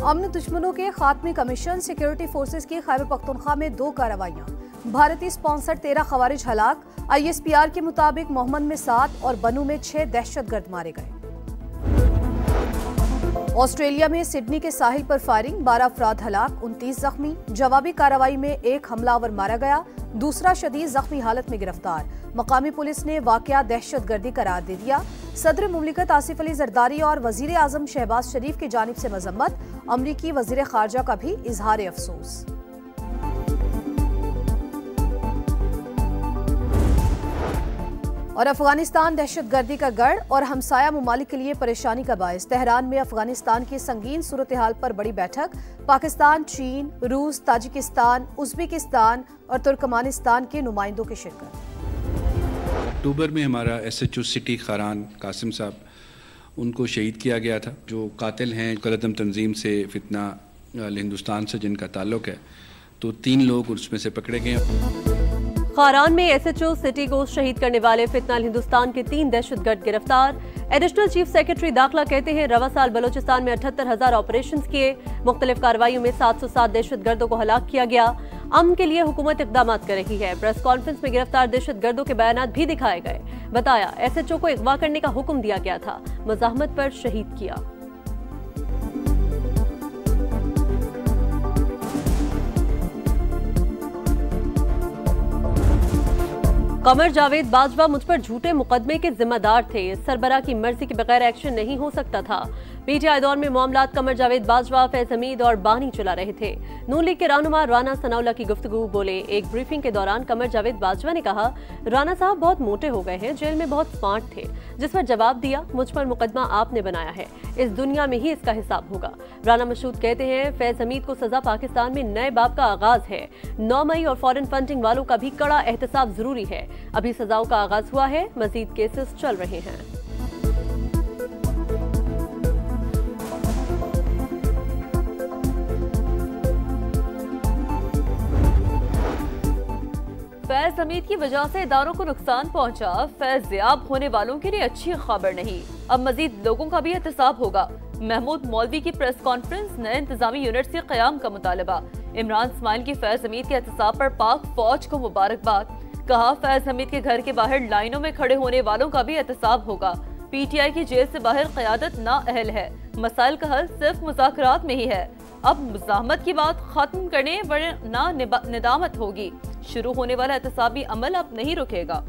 अमन दुश्मनों के खात्मे कमीशन सिक्योरिटी फोर्सेस की खैबर पख्तूनख्वा में 2 कार्रवाइयां। भारतीय स्पॉन्सर 13 खवारिज हलाक। ISPR के मुताबिक मोहम्मद में 7 और बनू में 6 दहशतगर्द मारे गए। ऑस्ट्रेलिया में सिडनी के साहिल पर फायरिंग, 12 अफराद हलाक, 29 जख्मी। जवाबी कार्रवाई में एक हमलावर मारा गया, दूसरा शदीद जख्मी हालत में गिरफ्तार। मकामी पुलिस ने वाकया दहशतगर्दी करार दे दिया। सदर मुमलिकत आसिफ अली जरदारी और वजीर आजम शहबाज शरीफ की जानिब से मजम्मत। अमरीकी वजीर खारजा का भी इजहार अफसोस। और अफगानिस्तान दहशतगर्दी का गढ़ और हमसाया ममालिक के लिए परेशानी का बायस। तेहरान में अफगानिस्तान की संगीन सूरत हाल पर बड़ी बैठक। पाकिस्तान, चीन, रूस, ताजिकिस्तान, उज्बेकिस्तान और तुर्कमानिस्तान के नुमाइंदों की शिरकत। अक्टूबर में हमारा SHO सिटी खारान कासिम साहब, उनको शहीद किया गया था। जो कातिल हैं कलदम तंजीम से फितना हिंदुस्तान से जिनका ताल्लुक है, तो 3 लोग उसमें से पकड़े गए। खारान में SHO सिटी को शहीद करने वाले फितना हिंदुस्तान के 3 दहशतगर्द गिरफ्तार। एडिशनल चीफ सेक्रेटरी दाखिला कहते हैं रवा साल बलोचिस्तान में 78,000 ऑपरेशंस किए। मुख्तलिफ कार्रवाइयों में 707 दहशतगर्दों को हलाक किया गया। अमन के लिए हुकूमत इक़दाम कर रही है। प्रेस कॉन्फ्रेंस में गिरफ्तार दहशतगर्दों के बयानात भी दिखाए गए। बताया SHO को अगवा करने का हुक्म दिया गया था, मज़ाहमत पर शहीद किया। कमर जावेद बाजवा मुझ पर झूठे मुकदमे के जिम्मेदार थे। सरबरा की मर्जी के बगैर एक्शन नहीं हो सकता था। PTI दौर में मामलात कमर जावेद बाजवा, फैज हमीद और बानी चला रहे थे। नून लीग के रहनुमा राना सनाउल्लाह की गुफ्तगू बोले। एक ब्रीफिंग के दौरान कमर जावेद बाजवा ने कहा, राना साहब बहुत मोटे हो गए हैं, जेल में बहुत स्मार्ट थे। जिस पर जवाब दिया, मुझ पर मुकदमा आपने बनाया है, इस दुनिया में ही इसका हिसाब होगा। राना मशहूद कहते हैं फैज हमीद को सजा पाकिस्तान में नए बाब का आगाज है। 9 मई और फॉरेन फंडिंग वालों का भी कड़ा एहतसाब जरूरी है। अभी सजाओं का आगाज हुआ है, मजीद केसेस चल रहे हैं। फैज हमीद की वजह से इदारों को नुकसान पहुंचा। फैज़याब होने वालों के लिए अच्छी खबर नहीं, अब मजीद लोगों का भी एहतसाब होगा। महमूद मौलवी की प्रेस कॉन्फ्रेंस, नए इंतजामी यूनिट से क़याम का मुतालबा। इमरान इस्माइल की फैज हमीद के एहतसाब पर पाक फौज को मुबारकबाद। कहा फैज हमीद के घर के बाहर लाइनों में खड़े होने वालों का भी एहतसाब होगा। PTI की जेल से बाहर क़यादत ना अहल है, मसाइल का हल सिर्फ मुज़ाकरात में ही है। अब मुज़ाहमत की बात खत्म करने वरना निदामत होगी। शुरू होने वाला एहतसाबी अमल अब नहीं रुकेगा।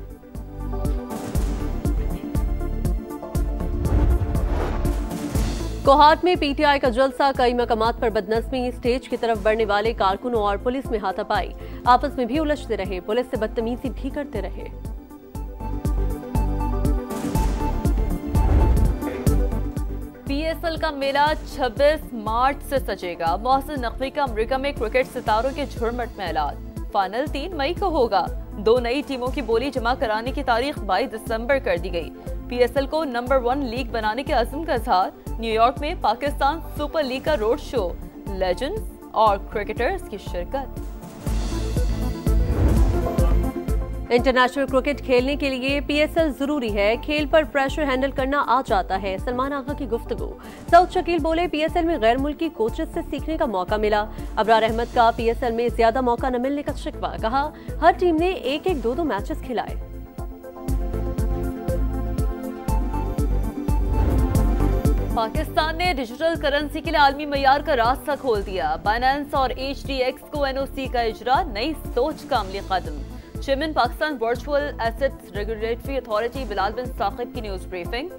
कोहाट में PTI का जलसा, कई मकामात पर बदनज़मी, स्टेज की तरफ बढ़ने वाले कारकुनों और पुलिस में हाथापाई, आपस में भी उलझते रहे, पुलिस से बदतमीजी भी करते रहे। PSL का मेला 26 मार्च से सजेगा। मोहसिन नकवी का अमेरिका में क्रिकेट सितारों के झुरमट में ऐलान। फाइनल 3 मई को होगा। 2 नई टीमों की बोली जमा कराने की तारीख 22 दिसंबर कर दी गई। PSL को नंबर 1 लीग बनाने के अज़्म का इज़हार। न्यूयॉर्क में पाकिस्तान सुपर लीग का रोड शो, लेजेंड्स और क्रिकेटर्स की शिरकत। इंटरनेशनल क्रिकेट खेलने के लिए PSL जरूरी है, खेल पर प्रेशर हैंडल करना आ जाता है। सलमान आगा की गुफ्तगू। सऊद शकील बोले, PSL में गैर मुल्की कोचेस से सीखने का मौका मिला। अबरार अहमद का PSL में ज्यादा मौका न मिलने का शिकवा। कहा हर टीम ने 1-1, 2-2 मैचेस खिलाए। पाकिस्तान ने डिजिटल करेंसी के लिए आलमी मयार का रास्ता खोल दिया। बाइनेंस और HDX को NOC का इजरा, नई सोच का अमली कदम। Chairman Pakistan virtual assets regulatory authority Bilal bin Saqib की न्यूज ब्रीफिंग।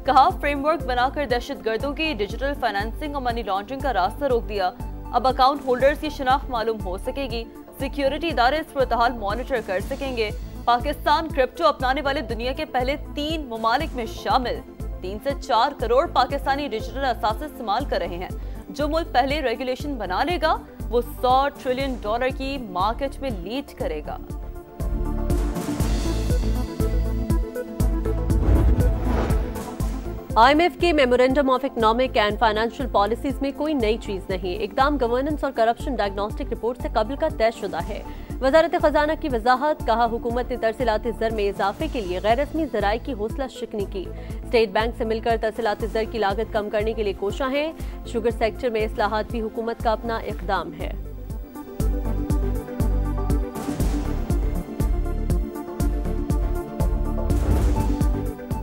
कहा फ्रेमवर्क बनाकर दहशतगर्दों की डिजिटल फाइनेंसिंग और मनी लॉन्ड्रिंग का रास्ता रोक दिया। अब अकाउंट होल्डर्स की शिनाख्त मालूम हो सकेगी। सिक्योरिटी इदारे सूरत हाल मॉनिटर कर सकेंगे। पाकिस्तान क्रिप्टो अपनाने वाले दुनिया के पहले 3 ममालिक में शामिल। 3 से 4 करोड़ पाकिस्तानी डिजिटल असासे इस्तेमाल कर रहे हैं। जो मुल्क पहले रेगुलेशन बना लेगा वो $100 ट्रिलियन की मार्केट में लीड करेगा। IMF के memorandum of economic and financial policies में कोई नई चीज नहीं। इकदाम गवर्नेंस और करप्शन डायग्नोस्टिक रिपोर्ट से कबल का तयशुदा है। वजारत खजाना की वजाहत। कहा हुकूमत ने तरसीलाती ज़र में इजाफे के लिए गैर रस्मी ज़राए की हौसला शिकनी की। स्टेट बैंक से मिलकर तरसीलाती ज़र की लागत कम करने के लिए कोशिश है। शुगर सेक्टर में इस्लाहात भी हुकूमत का अपना इक़दाम है।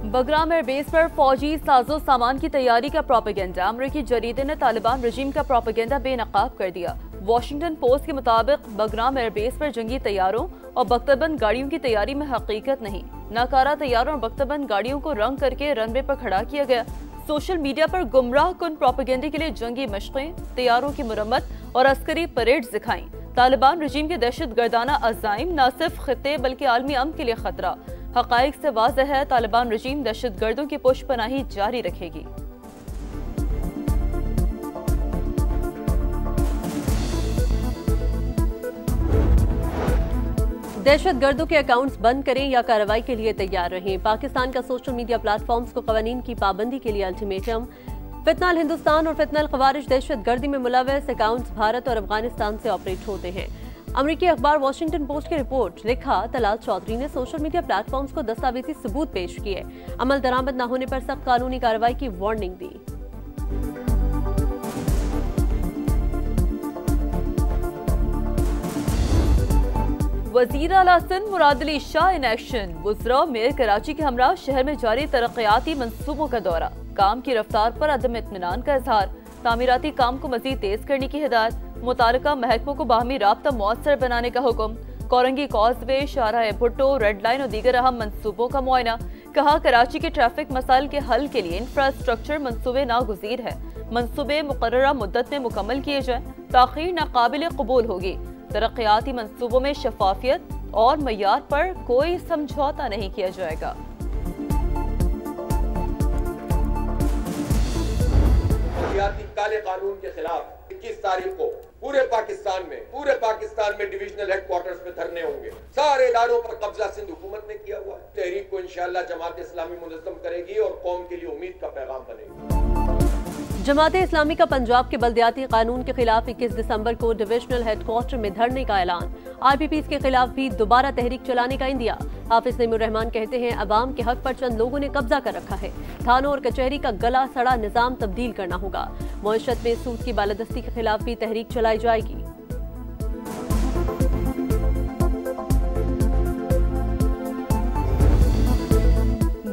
बगराम एयरबेस पर फौजी साजो सामान की तैयारी का प्रोपेगेंडा। अमरीकी जरीदे ने तालिबान रजीम का प्रोपेगेंडा बेनकाब कर दिया। वॉशिंगटन पोस्ट के मुताबिक बगराम एयरबेस पर जंगी तैयारों और बख्तरबंद गाड़ियों की तैयारी में हकीकत नहीं। नाकारा तैयारों और बख्तरबंद गाड़ियों को रंग करके रनवे पर खड़ा किया गया। सोशल मीडिया पर गुमराह कुन प्रोपेगेंडे के लिए जंगी मशक़ें, तैयारों की मुरम्मत और अस्करी परेड्स दिखाई। तालिबान रजीम के दहशत गर्दाना अज़ाइम न सिर्फ खित्ते बल्कि आलमी अमन के लिए खतरा। हक़ाइक़ से वाज़ेह है, तालिबान रजीम दहशत गर्दों की पुष्पनाही जारी रखेगी। दहशत गर्दों के अकाउंट्स बंद करें या कार्रवाई के लिए तैयार रहें। पाकिस्तान का सोशल मीडिया प्लेटफॉर्म्स को क़वानीन की पाबंदी के लिए अल्टीमेटम। फितनल हिंदुस्तान और फितनल ख़वारिज दहशत गर्दी में मुलव्वस अकाउंट्स भारत और अफगानिस्तान से ऑपरेट होते हैं। अमरीकी अखबार वॉशिंगटन पोस्ट की रिपोर्ट। लिखा, तलाल चौधरी ने सोशल मीडिया प्लेटफॉर्म्स को दस्तावेजी सबूत पेश किए। अमल दरामद न होने पर सख्त कानूनी कार्रवाई की वार्निंग दी। वज़ीर आला सिंध मुराद अली शाह इन एक्शन। वुज़रा मेयर कराची के हमरा शहर में जारी तरक्याती मंसूबों का दौरा। काम की रफ्तार पर अदम इत्मीनान का इजहार। तामीराती काम को मजीद तेज करने की हिदायत। मुतालिका महकमों को बाहमी राब्ता मौसर बनाने का हुक्म। कोरंगी कॉजवे, शाहराह भुट्टो, रेड लाइन और दीगर अहम मंसूबों का मुआयना। कहा, कराची के ट्रैफिक मसाइल के हल के लिए इंफ्रास्ट्रक्चर मंसूबे नागुज़ीर है। मंसूबे मुकर्ररा मुद्दत में मुकम्मल किए जाएं। ताख़ीर नाकाबिल कबूल होगी। तरक्याती मंसूबों में शफाफियत और मयार पर कोई समझौता नहीं किया जाएगा। काले कानून के खिलाफ 21 तारीख को पूरे पाकिस्तान में डिविजनल हेडक्वार्टर्स में धरने होंगे। सारे इदारों पर कब्जा सिंध हुकूमत ने किया हुआ है। तहरीक को इंशाअल्लाह जमात इस्लामी मुनज़्ज़म करेगी और कौम के लिए उम्मीद का पैगाम बनेगी। जमात इस्लामी का पंजाब के बल्दियाती कानून के खिलाफ 21 दिसंबर को डिविजनल हेडक्वार्टर में धरने का ऐलान। आरपीपीज़ के खिलाफ भी दोबारा तहरीक चलाने का इंदिया। हाफिज नईमुर रहमान कहते हैं, अवाम के हक पर चंद लोगों ने कब्जा कर रखा है। थानों और कचहरी का गला सड़ा निजाम तब्दील करना होगा। मईशत में सूद की बालादस्ती के खिलाफ भी तहरीक चलाई जाएगी।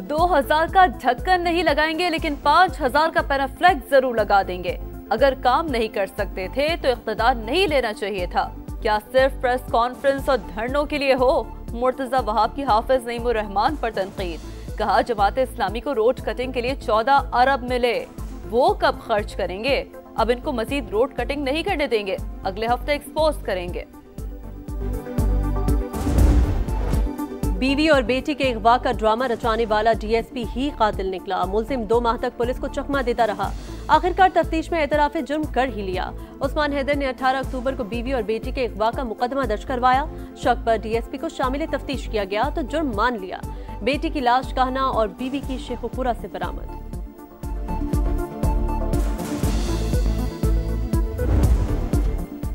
दो 2000 का ढक्कन नहीं लगाएंगे लेकिन 5000 का पैराफ्लेक्स जरूर लगा देंगे। अगर काम नहीं कर सकते थे तो इख्तिदार नहीं लेना चाहिए था। क्या सिर्फ प्रेस कॉन्फ्रेंस और धरनों के लिए हो? मुर्तजा वहाब की हाफिज नईमुर रहमान पर तनकीद। कहा, जमात इस्लामी को रोड कटिंग के लिए 14 अरब मिले, वो कब खर्च करेंगे? अब इनको मजीद रोड कटिंग नहीं करने देंगे, अगले हफ्ते एक्सपोज करेंगे। बीवी और बेटी के अगवा का ड्रामा रचाने वाला डीएसपी ही कातिल निकला। मुलजिम 2 माह तक पुलिस को चकमा देता रहा। आखिरकार तफ्तीश में एतराफ जुर्म कर ही लिया। उस्मान हैदर ने 18 अक्टूबर को बीवी और बेटी के अगवा का मुकदमा दर्ज करवाया। शक पर डीएसपी को शामिल तफ्तीश किया गया तो जुर्म मान लिया। बेटी की लाश कहना और बीवी की शेखुपुरा से बरामद।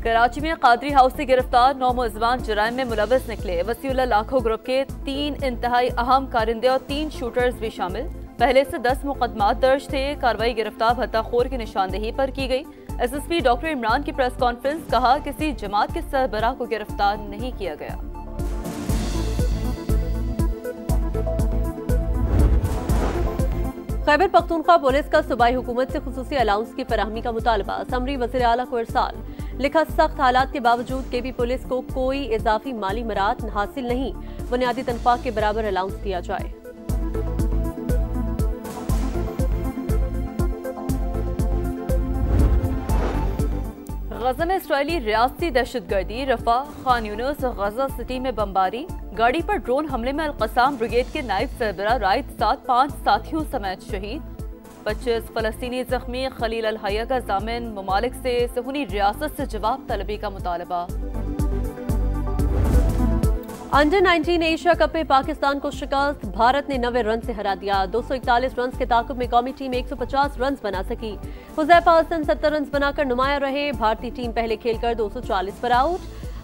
कराची में कादरी हाउस से गिरफ्तार 9 मुलज़िमान जराइम में मुलव्वस निकले। वसीउल्लाह लाखो ग्रुप के 3 इंतहाई अहम कारिंदे और 3 शूटर्स भी शामिल। पहले से 10 मुकदमात दर्ज थे। कार्रवाई गिरफ्तार भत्ताखोर की निशानदेही पर की गई। एसएसपी डॉक्टर इमरान की प्रेस कॉन्फ्रेंस। कहा, किसी जमात के सरबराह को गिरफ्तार नहीं किया गया। खैबर पख्तूनख्वा पुलिस का सूबाई हुकूमत से खुसूसी अलाउंस की फराहमी का मुतालबा। समरी वज़ीर आला को इरसाल। लिखा, सख्त हालात के बावजूद केबी पुलिस को कोई इजाफी माली मराद हासिल नहीं। बुनियादी तनख्वाह के बराबर अलाउंस दिया जाए। गजा में इसराइली रियासती दहशतगर्दी। रफा, खान यूनिस और गजा सिटी में बमबारी। गाड़ी पर ड्रोन हमले में अल-क़साम ब्रिगेड के नायब सरबराह राइद साथ 5 साथियों समेत शहीद। 25 फलस्तीनी जख्मी। खलील अल हया का जामिन। ममालिक से सहूनी रियासत से जवाब तलबी का मुतालबा। अंडर 19 एशिया कप में पाकिस्तान को शिकस्त। भारत ने 90 रन से हरा दिया। 241 रन के ताकुब में कौमी टीम 150 रन बना सकी। हुज़ैफा हसन 70 रन बनाकर नुमाया रहे। भारतीय टीम पहले खेलकर 240 पर आउट।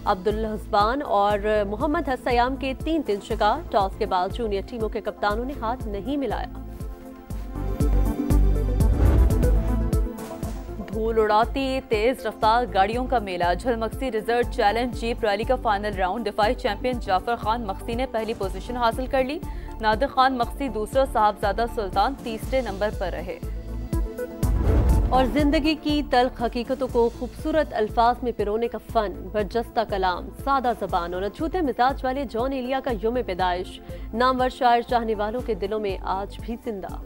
अब्दुल हस्बान और मोहम्मद हसयाम के 3 शिकार। टॉस के बाद जूनियर टीमों के कप्तानों ने हाथ नहीं मिलाया। धूल उड़ाती तेज रफ्तार गाड़ियों का मेला। Jhalmagsi reserve challenge jeep rally का फाइनल राउंड। दिफाई चैंपियन जाफर खान मक्सी ने पहली पोजीशन हासिल कर ली। नादिर खान मक्सी दूसरा, साहबजादा सुल्तान तीसरे नंबर पर रहे। और जिंदगी की तल्ख हकीकतों को खूबसूरत अल्फाज में पिरोने का फन, बरजस्ता कलाम, सादा जबान और अछूते मिजाज वाले जॉन एलिया का यौम पैदाइश नामवर शायर चाहने वालों के दिलों में आज भी जिंदा।